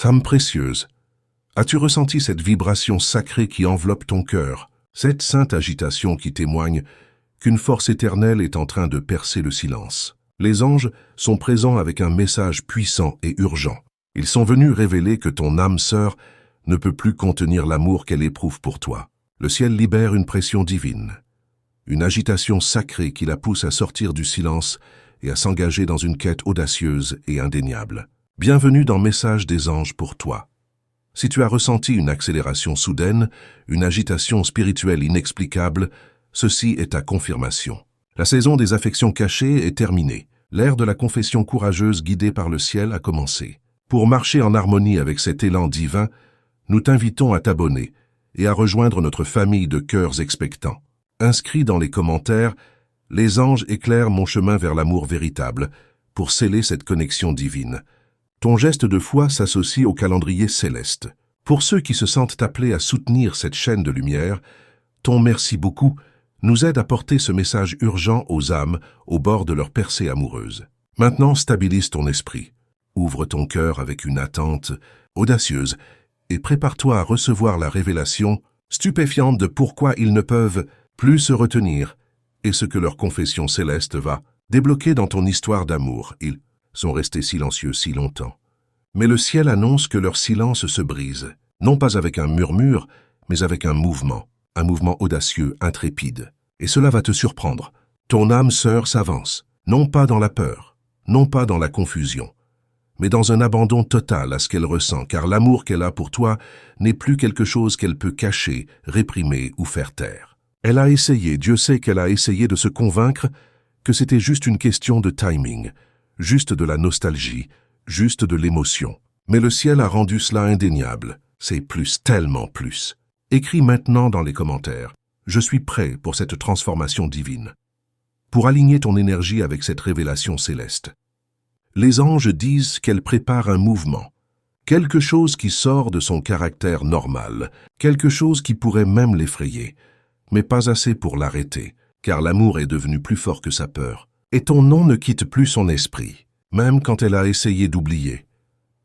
Femme précieuse, as-tu ressenti cette vibration sacrée qui enveloppe ton cœur, cette sainte agitation qui témoigne qu'une force éternelle est en train de percer le silence? Les anges sont présents avec un message puissant et urgent. Ils sont venus révéler que ton âme sœur ne peut plus contenir l'amour qu'elle éprouve pour toi. Le ciel libère une pression divine, une agitation sacrée qui la pousse à sortir du silence et à s'engager dans une quête audacieuse et indéniable. Bienvenue dans Message des anges pour toi. Si tu as ressenti une accélération soudaine, une agitation spirituelle inexplicable, ceci est ta confirmation. La saison des affections cachées est terminée. L'ère de la confession courageuse guidée par le ciel a commencé. Pour marcher en harmonie avec cet élan divin, nous t'invitons à t'abonner et à rejoindre notre famille de cœurs expectants. Inscrit dans les commentaires, les anges éclairent mon chemin vers l'amour véritable pour sceller cette connexion divine. Ton geste de foi s'associe au calendrier céleste. Pour ceux qui se sentent appelés à soutenir cette chaîne de lumière, ton merci beaucoup nous aide à porter ce message urgent aux âmes au bord de leur percée amoureuse. Maintenant, stabilise ton esprit. Ouvre ton cœur avec une attente audacieuse et prépare-toi à recevoir la révélation stupéfiante de pourquoi ils ne peuvent plus se retenir et ce que leur confession céleste va débloquer dans ton histoire d'amour. Ils sont restés silencieux si longtemps. Mais le ciel annonce que leur silence se brise, non pas avec un murmure, mais avec un mouvement audacieux, intrépide. Et cela va te surprendre. Ton âme sœur s'avance, non pas dans la peur, non pas dans la confusion, mais dans un abandon total à ce qu'elle ressent, car l'amour qu'elle a pour toi n'est plus quelque chose qu'elle peut cacher, réprimer ou faire taire. Elle a essayé, Dieu sait qu'elle a essayé de se convaincre que c'était juste une question de timing, juste de la nostalgie, juste de l'émotion. Mais le ciel a rendu cela indéniable. C'est plus, tellement plus. Écris maintenant dans les commentaires. Je suis prêt pour cette transformation divine. Pour aligner ton énergie avec cette révélation céleste. Les anges disent qu'elle prépare un mouvement. Quelque chose qui sort de son caractère normal. Quelque chose qui pourrait même l'effrayer. Mais pas assez pour l'arrêter, car l'amour est devenu plus fort que sa peur. Et ton nom ne quitte plus son esprit, même quand elle a essayé d'oublier.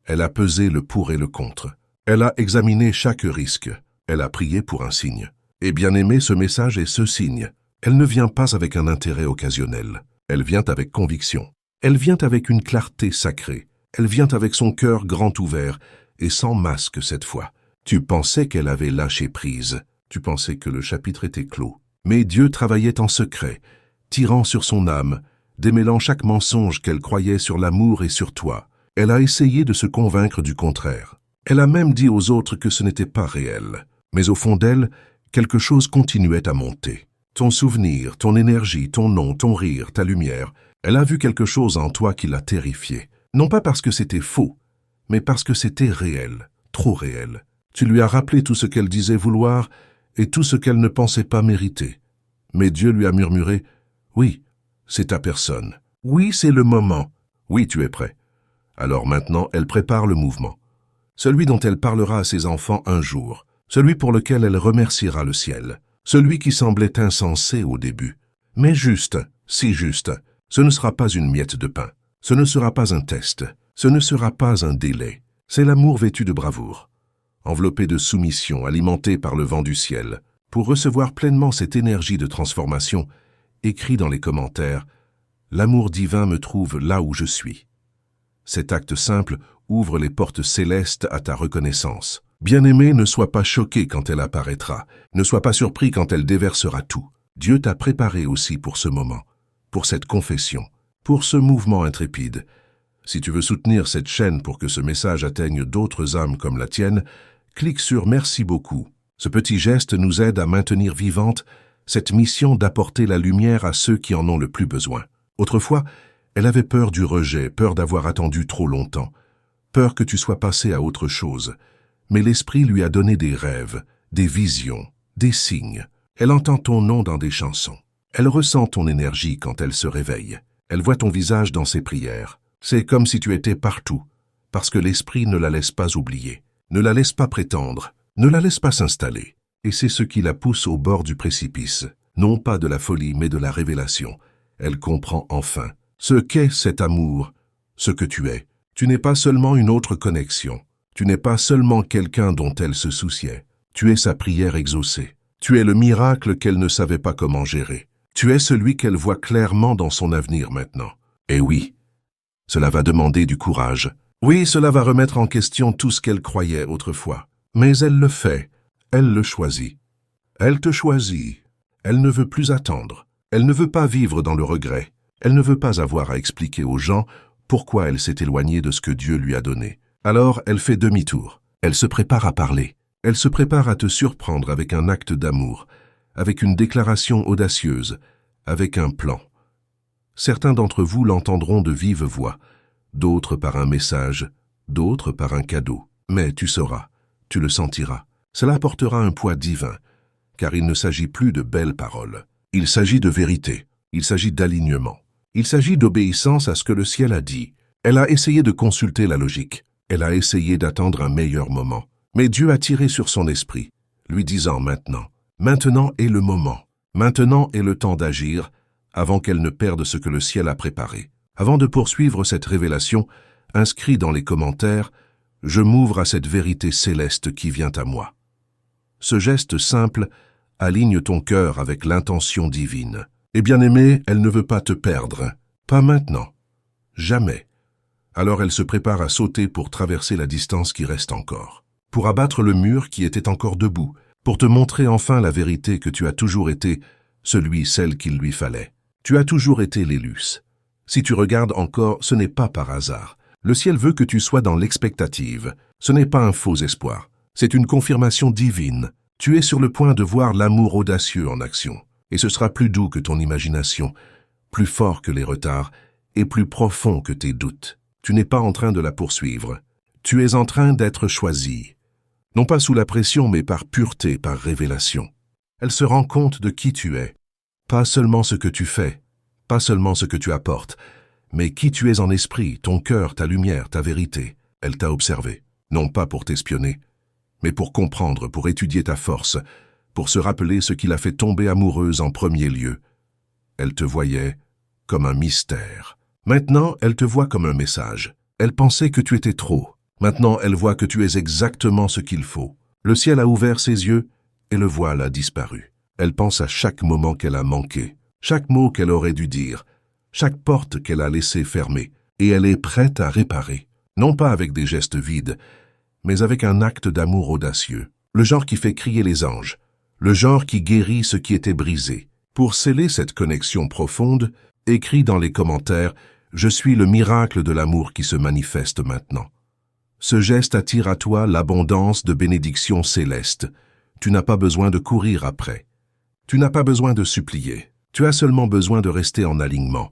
Elle a pesé le pour et le contre. Elle a examiné chaque risque. Elle a prié pour un signe. Et bien aimé, ce message est ce signe. Elle ne vient pas avec un intérêt occasionnel. Elle vient avec conviction. Elle vient avec une clarté sacrée. Elle vient avec son cœur grand ouvert et sans masque cette fois. Tu pensais qu'elle avait lâché prise. Tu pensais que le chapitre était clos. Mais Dieu travaillait en secret, tirant sur son âme, démêlant chaque mensonge qu'elle croyait sur l'amour et sur toi. Elle a essayé de se convaincre du contraire. Elle a même dit aux autres que ce n'était pas réel. Mais au fond d'elle, quelque chose continuait à monter. Ton souvenir, ton énergie, ton nom, ton rire, ta lumière. Elle a vu quelque chose en toi qui l'a terrifiée. Non pas parce que c'était faux, mais parce que c'était réel, trop réel. Tu lui as rappelé tout ce qu'elle disait vouloir et tout ce qu'elle ne pensait pas mériter. Mais Dieu lui a murmuré « Oui, c'est ta personne. Oui, c'est le moment. Oui, tu es prêt. » Alors maintenant, elle prépare le mouvement. Celui dont elle parlera à ses enfants un jour. Celui pour lequel elle remerciera le ciel. Celui qui semblait insensé au début. Mais juste, si juste, ce ne sera pas une miette de pain. Ce ne sera pas un test. Ce ne sera pas un délai. C'est l'amour vêtu de bravoure. Enveloppé de soumission, alimenté par le vent du ciel. Pour recevoir pleinement cette énergie de transformation, écris dans les commentaires « L'amour divin me trouve là où je suis ». Cet acte simple ouvre les portes célestes à ta reconnaissance. Bien-aimé, ne sois pas choqué quand elle apparaîtra. Ne sois pas surpris quand elle déversera tout. Dieu t'a préparé aussi pour ce moment, pour cette confession, pour ce mouvement intrépide. Si tu veux soutenir cette chaîne pour que ce message atteigne d'autres âmes comme la tienne, clique sur « Merci beaucoup ». Ce petit geste nous aide à maintenir vivante cette mission d'apporter la lumière à ceux qui en ont le plus besoin. Autrefois, elle avait peur du rejet, peur d'avoir attendu trop longtemps, peur que tu sois passé à autre chose. Mais l'Esprit lui a donné des rêves, des visions, des signes. Elle entend ton nom dans des chansons. Elle ressent ton énergie quand elle se réveille. Elle voit ton visage dans ses prières. C'est comme si tu étais partout, parce que l'Esprit ne la laisse pas oublier, ne la laisse pas prétendre, ne la laisse pas s'installer. Et c'est ce qui la pousse au bord du précipice, non pas de la folie, mais de la révélation. Elle comprend enfin ce qu'est cet amour, ce que tu es. Tu n'es pas seulement une autre connexion. Tu n'es pas seulement quelqu'un dont elle se souciait. Tu es sa prière exaucée. Tu es le miracle qu'elle ne savait pas comment gérer. Tu es celui qu'elle voit clairement dans son avenir maintenant. Et oui, cela va demander du courage. Oui, cela va remettre en question tout ce qu'elle croyait autrefois. Mais elle le fait. Elle le choisit. Elle te choisit. Elle ne veut plus attendre. Elle ne veut pas vivre dans le regret. Elle ne veut pas avoir à expliquer aux gens pourquoi elle s'est éloignée de ce que Dieu lui a donné. Alors, elle fait demi-tour. Elle se prépare à parler. Elle se prépare à te surprendre avec un acte d'amour, avec une déclaration audacieuse, avec un plan. Certains d'entre vous l'entendront de vive voix, d'autres par un message, d'autres par un cadeau. Mais tu sauras, tu le sentiras. Cela apportera un poids divin, car il ne s'agit plus de belles paroles. Il s'agit de vérité, il s'agit d'alignement. Il s'agit d'obéissance à ce que le ciel a dit. Elle a essayé de consulter la logique. Elle a essayé d'attendre un meilleur moment. Mais Dieu a tiré sur son esprit, lui disant maintenant. Maintenant est le moment. Maintenant est le temps d'agir, avant qu'elle ne perde ce que le ciel a préparé. Avant de poursuivre cette révélation, inscrit dans les commentaires, je m'ouvre à cette vérité céleste qui vient à moi. Ce geste simple aligne ton cœur avec l'intention divine. Et bien-aimée, elle ne veut pas te perdre. Pas maintenant. Jamais. Alors elle se prépare à sauter pour traverser la distance qui reste encore. Pour abattre le mur qui était encore debout. Pour te montrer enfin la vérité que tu as toujours été, celle qu'il lui fallait. Tu as toujours été l'Élus. Si tu regardes encore, ce n'est pas par hasard. Le ciel veut que tu sois dans l'expectative. Ce n'est pas un faux espoir. C'est une confirmation divine. Tu es sur le point de voir l'amour audacieux en action. Et ce sera plus doux que ton imagination, plus fort que les retards et plus profond que tes doutes. Tu n'es pas en train de la poursuivre. Tu es en train d'être choisi. Non pas sous la pression, mais par pureté, par révélation. Elle se rend compte de qui tu es. Pas seulement ce que tu fais, pas seulement ce que tu apportes, mais qui tu es en esprit, ton cœur, ta lumière, ta vérité. Elle t'a observé, non pas pour t'espionner, mais pour comprendre, pour étudier ta force, pour se rappeler ce qui l'a fait tomber amoureuse en premier lieu. Elle te voyait comme un mystère. Maintenant, elle te voit comme un message. Elle pensait que tu étais trop. Maintenant, elle voit que tu es exactement ce qu'il faut. Le ciel a ouvert ses yeux et le voile a disparu. Elle pense à chaque moment qu'elle a manqué, chaque mot qu'elle aurait dû dire, chaque porte qu'elle a laissée fermée, et elle est prête à réparer. Non pas avec des gestes vides, mais avec un acte d'amour audacieux. Le genre qui fait crier les anges. Le genre qui guérit ce qui était brisé. Pour sceller cette connexion profonde, écris dans les commentaires « Je suis le miracle de l'amour qui se manifeste maintenant ». Ce geste attire à toi l'abondance de bénédictions célestes. Tu n'as pas besoin de courir après. Tu n'as pas besoin de supplier. Tu as seulement besoin de rester en alignement,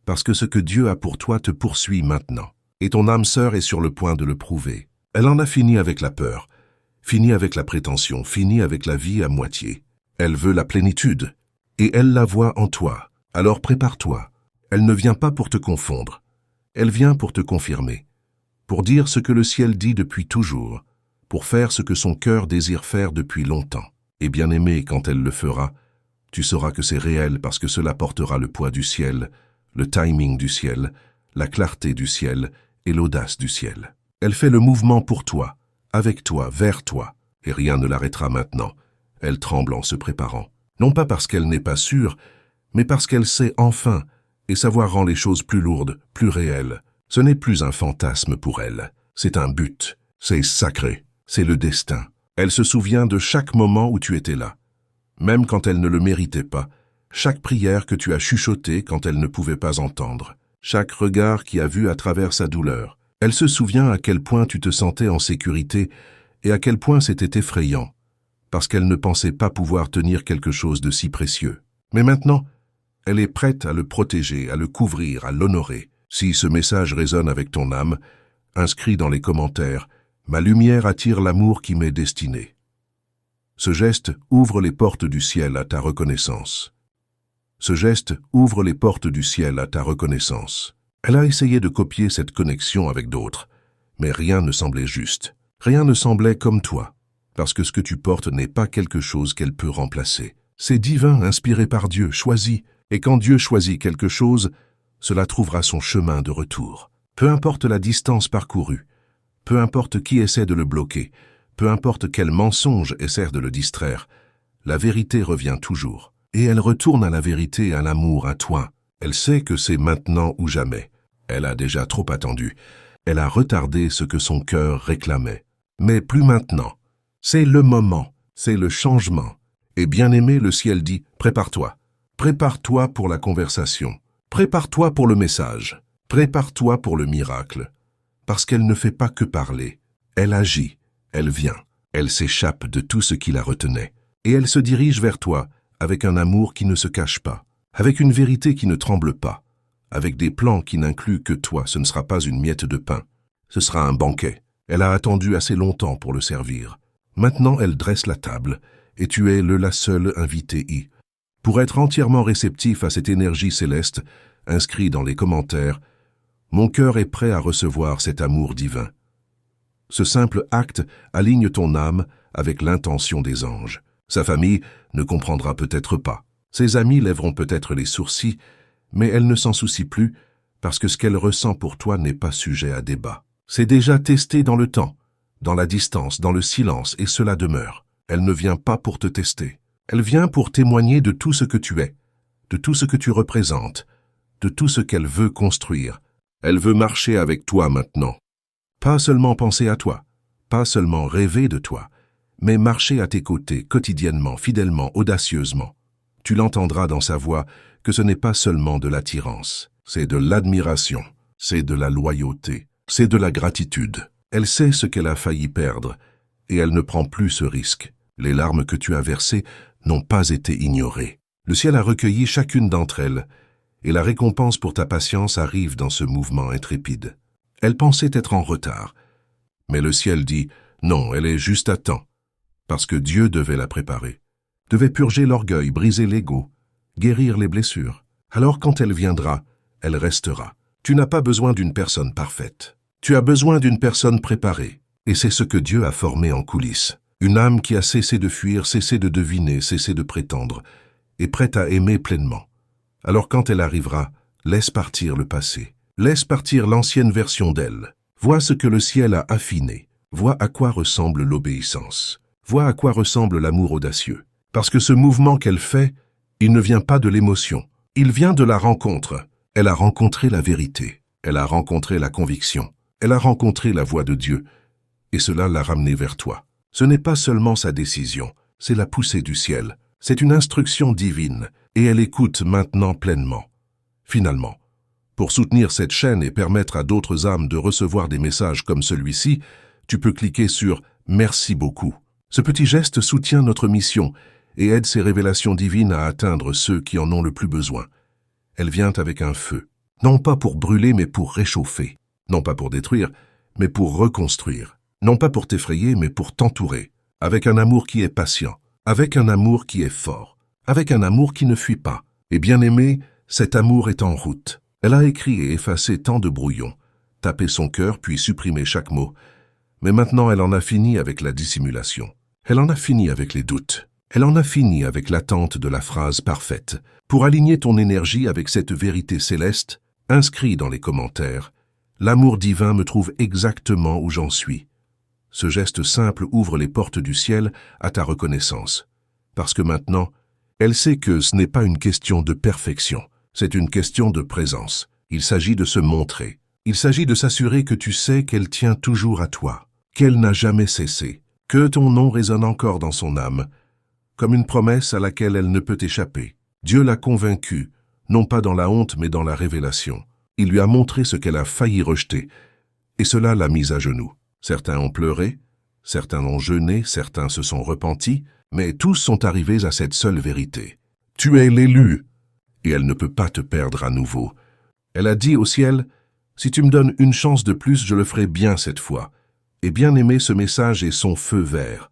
parce que ce que Dieu a pour toi te poursuit maintenant. Et ton âme sœur est sur le point de le prouver. Elle en a fini avec la peur, fini avec la prétention, fini avec la vie à moitié. Elle veut la plénitude, et elle la voit en toi. Alors prépare-toi. Elle ne vient pas pour te confondre. Elle vient pour te confirmer, pour dire ce que le ciel dit depuis toujours, pour faire ce que son cœur désire faire depuis longtemps. Et bien aimé, quand elle le fera, tu sauras que c'est réel parce que cela portera le poids du ciel, le timing du ciel, la clarté du ciel et l'audace du ciel. Elle fait le mouvement pour toi, avec toi, vers toi, et rien ne l'arrêtera maintenant. Elle tremble en se préparant. Non pas parce qu'elle n'est pas sûre, mais parce qu'elle sait enfin, et savoir rend les choses plus lourdes, plus réelles. Ce n'est plus un fantasme pour elle, c'est un but, c'est sacré, c'est le destin. Elle se souvient de chaque moment où tu étais là, même quand elle ne le méritait pas, chaque prière que tu as chuchotée quand elle ne pouvait pas entendre, chaque regard qui a vu à travers sa douleur. Elle se souvient à quel point tu te sentais en sécurité et à quel point c'était effrayant, parce qu'elle ne pensait pas pouvoir tenir quelque chose de si précieux. Mais maintenant, elle est prête à le protéger, à le couvrir, à l'honorer. Si ce message résonne avec ton âme, inscris dans les commentaires « Ma lumière attire l'amour qui m'est destiné ». Ce geste ouvre les portes du ciel à ta reconnaissance. Ce geste ouvre les portes du ciel à ta reconnaissance. Elle a essayé de copier cette connexion avec d'autres, mais rien ne semblait juste. Rien ne semblait comme toi, parce que ce que tu portes n'est pas quelque chose qu'elle peut remplacer. C'est divin, inspiré par Dieu, choisi, et quand Dieu choisit quelque chose, cela trouvera son chemin de retour. Peu importe la distance parcourue, Peu importe qui essaie de le bloquer, peu importe quel mensonge essaie de le distraire, la vérité revient toujours. Et elle retourne à la vérité, à l'amour, à toi. Elle sait que c'est maintenant ou jamais. Elle a déjà trop attendu. Elle a retardé ce que son cœur réclamait. Mais plus maintenant. C'est le moment, c'est le changement. Et bien-aimé, le ciel dit, prépare-toi. Prépare-toi pour la conversation. Prépare-toi pour le message. Prépare-toi pour le miracle. Parce qu'elle ne fait pas que parler. Elle agit, elle vient, elle s'échappe de tout ce qui la retenait. Et elle se dirige vers toi avec un amour qui ne se cache pas, avec une vérité qui ne tremble pas, avec des plans qui n'incluent que toi. Ce ne sera pas une miette de pain, ce sera un banquet. Elle a attendu assez longtemps pour le servir. Maintenant, elle dresse la table, et tu es la seule invitée. Pour être entièrement réceptif à cette énergie céleste, inscrit dans les commentaires, mon cœur est prêt à recevoir cet amour divin. Ce simple acte aligne ton âme avec l'intention des anges. Sa famille ne comprendra peut-être pas. Ses amis lèveront peut-être les sourcils, mais elle ne s'en soucie plus parce que ce qu'elle ressent pour toi n'est pas sujet à débat. C'est déjà testé dans le temps, dans la distance, dans le silence, et cela demeure. Elle ne vient pas pour te tester. Elle vient pour témoigner de tout ce que tu es, de tout ce que tu représentes, de tout ce qu'elle veut construire. Elle veut marcher avec toi maintenant. Pas seulement penser à toi, pas seulement rêver de toi, mais marcher à tes côtés quotidiennement, fidèlement, audacieusement. Tu l'entendras dans sa voix que ce n'est pas seulement de l'attirance, c'est de l'admiration, c'est de la loyauté, c'est de la gratitude. Elle sait ce qu'elle a failli perdre et elle ne prend plus ce risque. Les larmes que tu as versées n'ont pas été ignorées. Le ciel a recueilli chacune d'entre elles et la récompense pour ta patience arrive dans ce mouvement intrépide. Elle pensait être en retard, mais le ciel dit non, elle est juste à temps, parce que Dieu devait la préparer, devait purger l'orgueil, briser l'ego, guérir les blessures. Alors quand elle viendra, elle restera. Tu n'as pas besoin d'une personne parfaite. Tu as besoin d'une personne préparée, et c'est ce que Dieu a formé en coulisses. Une âme qui a cessé de fuir, cessé de deviner, cessé de prétendre, est prête à aimer pleinement. Alors quand elle arrivera, laisse partir le passé. Laisse partir l'ancienne version d'elle. Vois ce que le ciel a affiné. Vois à quoi ressemble l'obéissance. Vois à quoi ressemble l'amour audacieux. Parce que ce mouvement qu'elle fait, il ne vient pas de l'émotion. Il vient de la rencontre. Elle a rencontré la vérité. Elle a rencontré la conviction. Elle a rencontré la voix de Dieu. Et cela l'a ramenée vers toi. Ce n'est pas seulement sa décision, c'est la poussée du ciel. C'est une instruction divine. Et elle écoute maintenant pleinement. Finalement, pour soutenir cette chaîne et permettre à d'autres âmes de recevoir des messages comme celui-ci, tu peux cliquer sur « Merci beaucoup ». Ce petit geste soutient notre mission et aide ces révélations divines à atteindre ceux qui en ont le plus besoin. Elle vient avec un feu, non pas pour brûler mais pour réchauffer, non pas pour détruire mais pour reconstruire, non pas pour t'effrayer mais pour t'entourer, avec un amour qui est patient, avec un amour qui est fort, avec un amour qui ne fuit pas. Et bien aimé, cet amour est en route. Elle a écrit et effacé tant de brouillons, tapé son cœur puis supprimé chaque mot. Mais maintenant elle en a fini avec la dissimulation. Elle en a fini avec les doutes. Elle en a fini avec l'attente de la phrase parfaite. Pour aligner ton énergie avec cette vérité céleste, inscris dans les commentaires. L'amour divin me trouve exactement où j'en suis. Ce geste simple ouvre les portes du ciel à ta reconnaissance. Parce que maintenant, elle sait que ce n'est pas une question de perfection. C'est une question de présence. Il s'agit de se montrer. Il s'agit de s'assurer que tu sais qu'elle tient toujours à toi, qu'elle n'a jamais cessé, que ton nom résonne encore dans son âme, comme une promesse à laquelle elle ne peut échapper. Dieu l'a convaincue, non pas dans la honte mais dans la révélation. Il lui a montré ce qu'elle a failli rejeter, et cela l'a mise à genoux. Certains ont pleuré, certains ont jeûné, certains se sont repentis, mais tous sont arrivés à cette seule vérité. Tu es l'élu, et elle ne peut pas te perdre à nouveau. Elle a dit au ciel, « Si tu me donnes une chance de plus, je le ferai bien cette fois. » Et bien aimé, ce message est son feu vert.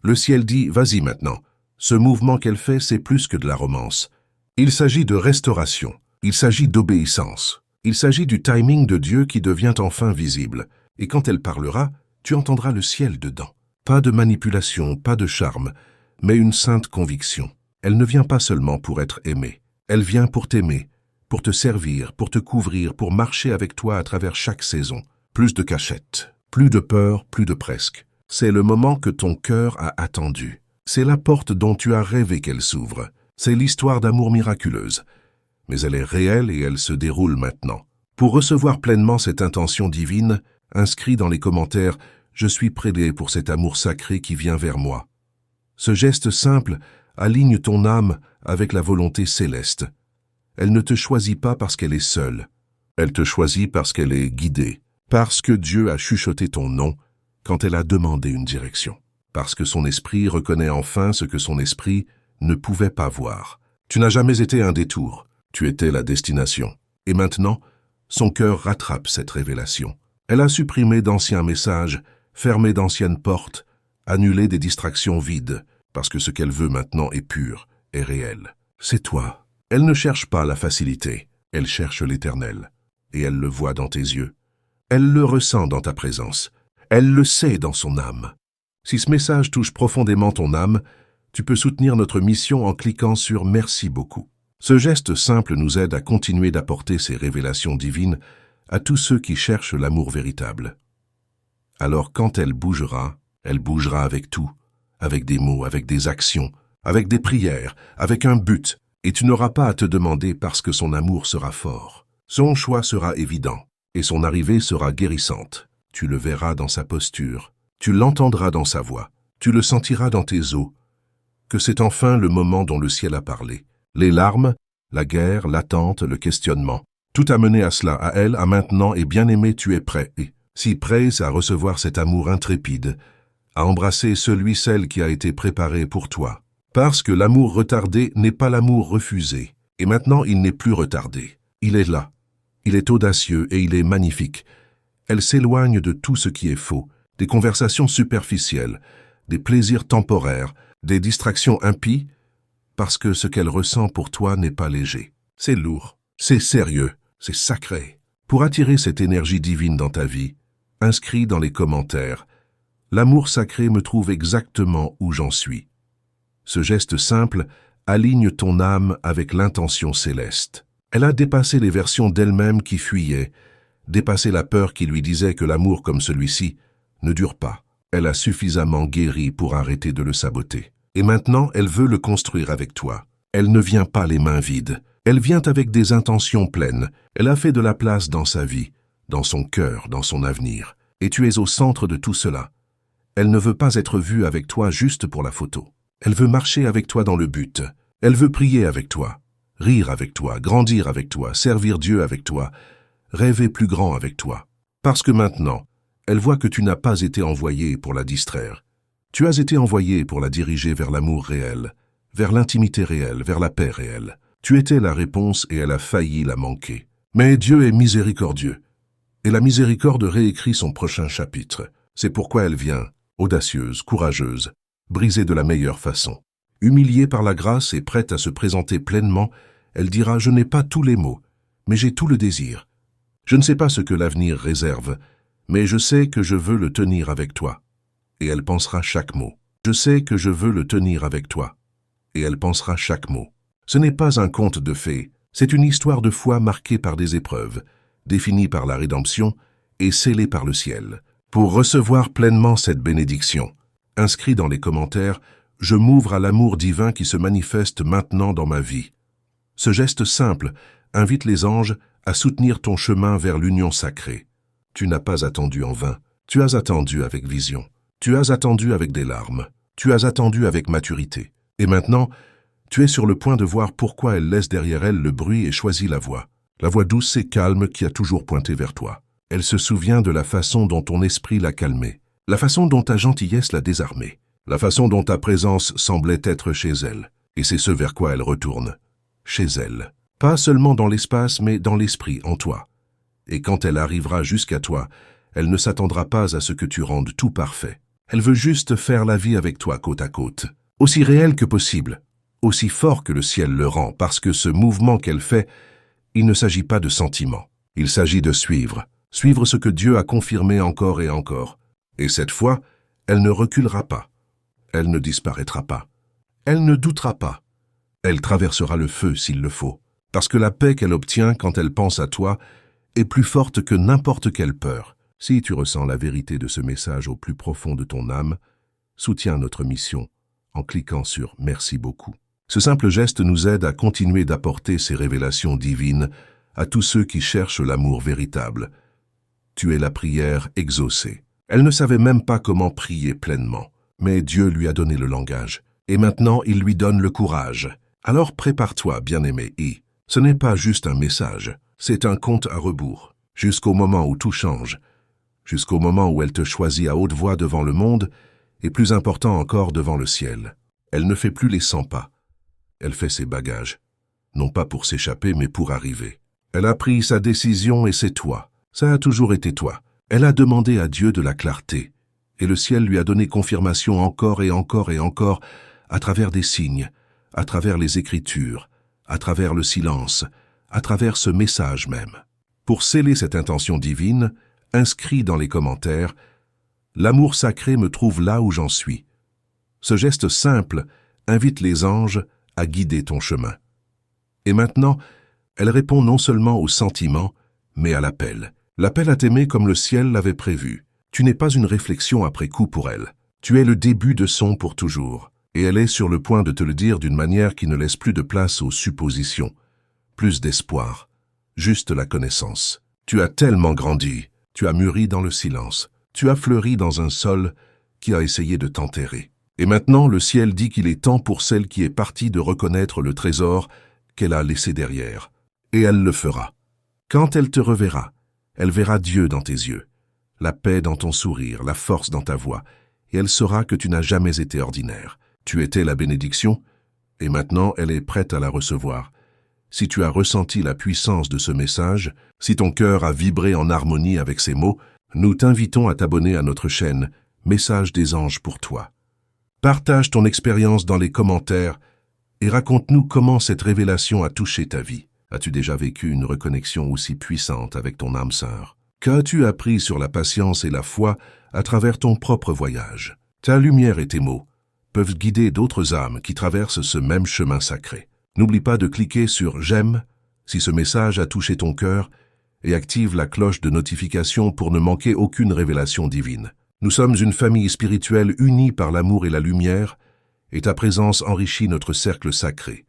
Le ciel dit, « Vas-y maintenant. » Ce mouvement qu'elle fait, c'est plus que de la romance. Il s'agit de restauration. Il s'agit d'obéissance. Il s'agit du timing de Dieu qui devient enfin visible. Et quand elle parlera, tu entendras le ciel dedans. Pas de manipulation, pas de charme, mais une sainte conviction. Elle ne vient pas seulement pour être aimée. Elle vient pour t'aimer, pour te servir, pour te couvrir, pour marcher avec toi à travers chaque saison. Plus de cachette, Plus de peur, plus de presque. C'est le moment que ton cœur a attendu. C'est la porte dont tu as rêvé qu'elle s'ouvre. C'est l'histoire d'amour miraculeuse. Mais elle est réelle et elle se déroule maintenant. Pour recevoir pleinement cette intention divine, inscris dans les commentaires « Je suis prêt pour cet amour sacré qui vient vers moi ». Ce geste simple aligne ton âme avec la volonté céleste. Elle ne te choisit pas parce qu'elle est seule. Elle te choisit parce qu'elle est guidée. Parce que Dieu a chuchoté ton nom quand elle a demandé une direction. Parce que son esprit reconnaît enfin ce que son esprit ne pouvait pas voir. Tu n'as jamais été un détour. Tu étais la destination. Et maintenant, son cœur rattrape cette révélation. Elle a supprimé d'anciens messages, fermé d'anciennes portes, annulé des distractions vides, parce que ce qu'elle veut maintenant est pur, est réel. C'est toi. Elle ne cherche pas la facilité, elle cherche l'éternel. Et elle le voit dans tes yeux. Elle le ressent dans ta présence. Elle le sait dans son âme. Si ce message touche profondément ton âme, tu peux soutenir notre mission en cliquant sur « Merci beaucoup ». Ce geste simple nous aide à continuer d'apporter ces révélations divines à tous ceux qui cherchent l'amour véritable. Alors quand elle bougera avec tout, avec des mots, avec des actions, avec des prières, avec un but, et tu n'auras pas à te demander parce que son amour sera fort. Son choix sera évident, et son arrivée sera guérissante. Tu le verras dans sa posture, tu l'entendras dans sa voix, tu le sentiras dans tes os, que c'est enfin le moment dont le ciel a parlé. Les larmes, la guerre, l'attente, le questionnement, tout a mené à cela, à elle, à maintenant, et bien-aimé, tu es prêt, et si prêt à recevoir cet amour intrépide, à embrasser celui-celle qui a été préparé pour toi. Parce que l'amour retardé n'est pas l'amour refusé, et maintenant il n'est plus retardé. Il est là, il est audacieux et il est magnifique. Elle s'éloigne de tout ce qui est faux, des conversations superficielles, des plaisirs temporaires, des distractions impies, parce que ce qu'elle ressent pour toi n'est pas léger. C'est lourd, c'est sérieux, c'est sacré. Pour attirer cette énergie divine dans ta vie, inscris dans les commentaires « L'amour sacré me trouve exactement où j'en suis ». Ce geste simple aligne ton âme avec l'intention céleste. Elle a dépassé les versions d'elle-même qui fuyaient, dépassé la peur qui lui disait que l'amour comme celui-ci ne dure pas. Elle a suffisamment guéri pour arrêter de le saboter. Et maintenant, elle veut le construire avec toi. Elle ne vient pas les mains vides. Elle vient avec des intentions pleines. Elle a fait de la place dans sa vie, dans son cœur, dans son avenir. Et tu es au centre de tout cela. Elle ne veut pas être vue avec toi juste pour la photo. Elle veut marcher avec toi dans le but. Elle veut prier avec toi, rire avec toi, grandir avec toi, servir Dieu avec toi, rêver plus grand avec toi. Parce que maintenant, elle voit que tu n'as pas été envoyé pour la distraire. Tu as été envoyé pour la diriger vers l'amour réel, vers l'intimité réelle, vers la paix réelle. Tu étais la réponse et elle a failli la manquer. Mais Dieu est miséricordieux. Et la miséricorde réécrit son prochain chapitre. C'est pourquoi elle vient, audacieuse, courageuse, brisée de la meilleure façon. Humiliée par la grâce et prête à se présenter pleinement, elle dira « Je n'ai pas tous les mots, mais j'ai tout le désir. Je ne sais pas ce que l'avenir réserve, mais je sais que je veux le tenir avec toi. » Et elle pensera chaque mot. Je sais que je veux le tenir avec toi. Et elle pensera chaque mot. Ce n'est pas un conte de fées, c'est une histoire de foi marquée par des épreuves, définie par la rédemption et scellée par le ciel. Pour recevoir pleinement cette bénédiction, inscris dans les commentaires « Je m'ouvre à l'amour divin qui se manifeste maintenant dans ma vie ». Ce geste simple invite les anges à soutenir ton chemin vers l'union sacrée. Tu n'as pas attendu en vain, tu as attendu avec vision. Tu as attendu avec des larmes, tu as attendu avec maturité. Et maintenant, tu es sur le point de voir pourquoi elle laisse derrière elle le bruit et choisit la voix douce et calme qui a toujours pointé vers toi. Elle se souvient de la façon dont ton esprit l'a calmée, la façon dont ta gentillesse l'a désarmée, la façon dont ta présence semblait être chez elle. Et c'est ce vers quoi elle retourne, chez elle. Pas seulement dans l'espace, mais dans l'esprit, en toi. Et quand elle arrivera jusqu'à toi, elle ne s'attendra pas à ce que tu rendes tout parfait. Elle veut juste faire la vie avec toi côte à côte, aussi réel que possible, aussi fort que le ciel le rend, parce que ce mouvement qu'elle fait, il ne s'agit pas de sentiments. Il s'agit de suivre ce que Dieu a confirmé encore et encore. Et cette fois, elle ne reculera pas. Elle ne disparaîtra pas. Elle ne doutera pas. Elle traversera le feu s'il le faut, parce que la paix qu'elle obtient quand elle pense à toi est plus forte que n'importe quelle peur. Si tu ressens la vérité de ce message au plus profond de ton âme, soutiens notre mission en cliquant sur « Merci beaucoup ». Ce simple geste nous aide à continuer d'apporter ces révélations divines à tous ceux qui cherchent l'amour véritable. Tu es la prière exaucée. Elle ne savait même pas comment prier pleinement, mais Dieu lui a donné le langage. Et maintenant, il lui donne le courage. Alors prépare-toi, bien-aimé I. Ce n'est pas juste un message, c'est un compte à rebours. Jusqu'au moment où tout change, jusqu'au moment où elle te choisit à haute voix devant le monde, et plus important encore devant le ciel. Elle ne fait plus les 100 pas. Elle fait ses bagages, non pas pour s'échapper, mais pour arriver. Elle a pris sa décision et c'est toi. Ça a toujours été toi. Elle a demandé à Dieu de la clarté, et le ciel lui a donné confirmation encore et encore et encore, à travers des signes, à travers les Écritures, à travers le silence, à travers ce message même. Pour sceller cette intention divine, inscrit dans les commentaires, « L'amour sacré me trouve là où j'en suis ». Ce geste simple invite les anges à guider ton chemin. Et maintenant, elle répond non seulement au sentiment, mais à l'appel. L'appel à t'aimer comme le ciel l'avait prévu. Tu n'es pas une réflexion après coup pour elle. Tu es le début de son pour toujours. Et elle est sur le point de te le dire d'une manière qui ne laisse plus de place aux suppositions. Plus d'espoir. Juste la connaissance. Tu as tellement grandi. Tu as mûri dans le silence. Tu as fleuri dans un sol qui a essayé de t'enterrer. Et maintenant, le ciel dit qu'il est temps pour celle qui est partie de reconnaître le trésor qu'elle a laissé derrière. Et elle le fera. Quand elle te reverra, elle verra Dieu dans tes yeux, la paix dans ton sourire, la force dans ta voix, et elle saura que tu n'as jamais été ordinaire. Tu étais la bénédiction, et maintenant elle est prête à la recevoir. Si tu as ressenti la puissance de ce message, si ton cœur a vibré en harmonie avec ces mots, nous t'invitons à t'abonner à notre chaîne Message des anges pour toi. Partage ton expérience dans les commentaires et raconte-nous comment cette révélation a touché ta vie. As-tu déjà vécu une reconnexion aussi puissante avec ton âme sœur? Qu'as-tu appris sur la patience et la foi à travers ton propre voyage? Ta lumière et tes mots peuvent guider d'autres âmes qui traversent ce même chemin sacré. N'oublie pas de cliquer sur « J'aime » si ce message a touché ton cœur et active la cloche de notification pour ne manquer aucune révélation divine. Nous sommes une famille spirituelle unie par l'amour et la lumière, et ta présence enrichit notre cercle sacré.